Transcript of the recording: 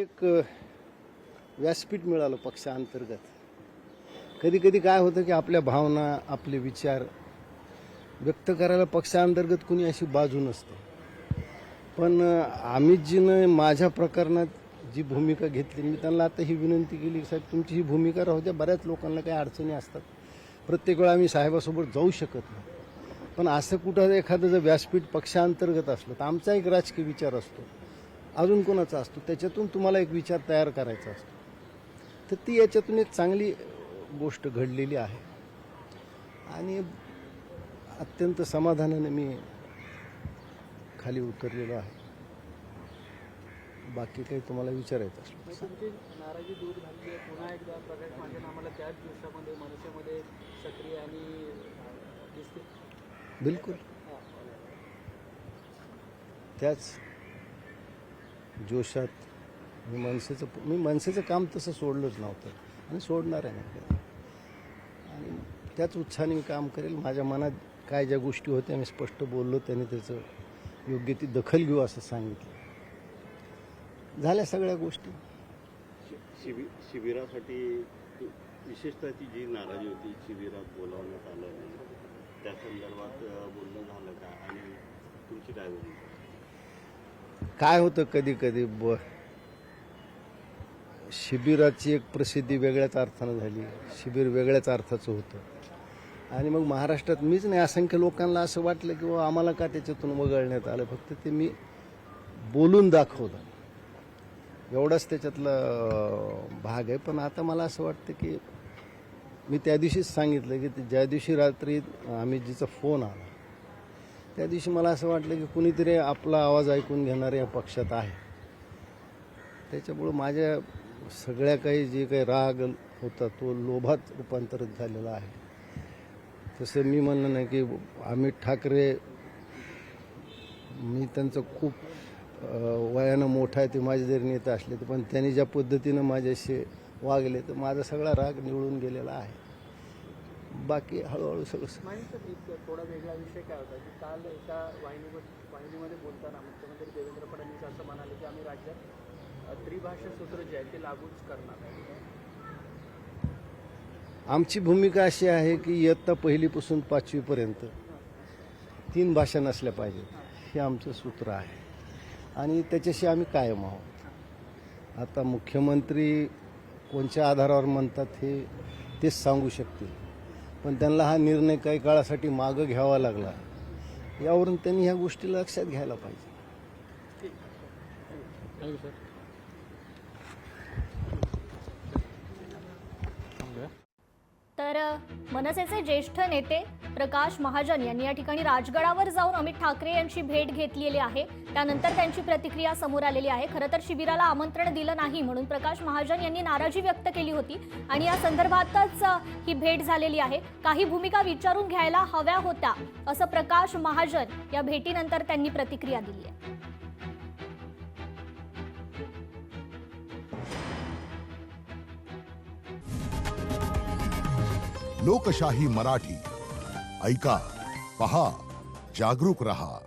एक व्यासपीठ मिळालं पक्षांतर्गत. कधी कधी काय होतं की आपल्या भावना आपले विचार व्यक्त करायला पक्षांतर्गत कुणी अशी बाजू नसते. पण अमितजीनं माझ्या प्रकरणात जी भूमिका घेतली, मी त्यांना आता ही विनंती केली, साहेब तुमची ही भूमिका राहू द्या. बऱ्याच लोकांना काही अडचणी असतात, प्रत्येक वेळा आम्ही साहेबासोबत जाऊ शकत नाही. पण असं कुठं एखादं जर व्यासपीठ पक्षांतर्गत असलं तर आमचा एक राजकीय विचार असतो, अजून कोणाचा असतो, त्याच्यातून तुम्हाला एक विचार तयार करायचा असतो. तर ती याच्यातून एक चांगली गोष्ट घडलेली आहे आणि अत्यंत समाधानाने मी खाली उतरलेलो आहे. बाकी काही तुम्हाला विचारायचं असलं. तुमची नाराजी दूर झाली आहे. पुन्हा एकदा प्रकाश महाजन आम्हाला त्याच दिवसामध्ये मनसेमध्ये सक्रिय आणि दिसते. बिलकुल त्याच जोशात मी मनसेचं काम तसं सोडलंच नव्हतं आणि सोडणार आहे नाही. आणि त्याच उत्साहाने मी काम करेल. माझ्या मनात काय ज्या गोष्टी होत्या मी स्पष्ट बोललो, त्याने त्याचं योग्य ती दखल घेऊ असं सांगितलं. झाल्या सगळ्या गोष्टी. शिबिरासाठी विशेषतः ती जी नाराजी होती, शिबिरात बोलावण्यात आलं नाही, त्या संदर्भात बोलणं झालं का आणि तुमची काय भूमिका? काय होतं कधी कधी शिबिराची एक प्रसिद्धी वेगळ्याच अर्थानं झाली, शिबिर वेगळ्याच अर्थाचं होतं. आणि मग महाराष्ट्रात मीच नाही, असंख्य लोकांना असं वाटलं की आम्हाला का त्याच्यातून वगळण्यात आलं. फक्त ते मी बोलून दाखवलं, एवढाच त्याच्यातला भाग आहे. पण आता मला असं वाटतं की मी त्या दिवशीच सांगितलं की ज्या दिवशी रात्री अमितजीचा फोन आला त्या दिवशी मला असं वाटलं की कुणीतरी आपला आवाज ऐकून घेणारे या पक्षात आहे. त्याच्यामुळं माझ्या सगळ्या काही जे काही राग होता तो लोभात रूपांतरित झालेला आहे. तसं मी म्हणलं नाही की अमित ठाकरे, मी त्यांचं खूप वयानं मोठा आहे, ते माझे जरी नेते असले तर, पण त्यांनी ज्या पद्धतीनं माझ्याशी वागले तर माझा सगळा राग निवळून गेलेला आहे. बाकी हळूहळू सगळं. एक थोडा वेगळा विषय काय होता की काल एका वाहिनीमध्ये बोलताना मुख्यमंत्री देवेंद्र फडणवीस असं म्हणाले की आम्ही राज्यात त्रिभाषा सूत्र जे आहे ते लागूच करणार आहे. आमची भूमिका अशी आहे की इयत्ता पहिलीपासून 5वी पर्यंत 3 भाषा नसल्या पाहिजेत, हे आमचं सूत्र आहे आणि त्याच्याशी आम्ही कायम आहोत. आता मुख्यमंत्री कोणत्या आधारावर म्हणतात हे तेच सांगू शकतील, पण त्यांना हा निर्णय काही काळासाठी मागं घ्यावा लागला, यावरून त्यांनी ह्या गोष्टी लक्षात घ्यायला पाहिजे. तर मनसेचे ज्येष्ठ नेते प्रकाश महाजन यांनी या ठिकाणी राजगडावर जाऊन अमित ठाकरे यांची भेट घेतलेली आहे. त्यानंतर त्यांची प्रतिक्रिया समोर आलेली आहे. खरं तर शिबिराला आमंत्रण दिलं नाही म्हणून प्रकाश महाजन यांनी नाराजी व्यक्त केली होती आणि या संदर्भातच ही भेट झालेली आहे. काही भूमिका विचारून घ्यायला हव्या होत्या असं प्रकाश महाजन या भेटीनंतर त्यांनी प्रतिक्रिया दिली आहे. लोकशाही मराठी ऐका, पहा, जागरूक रहा.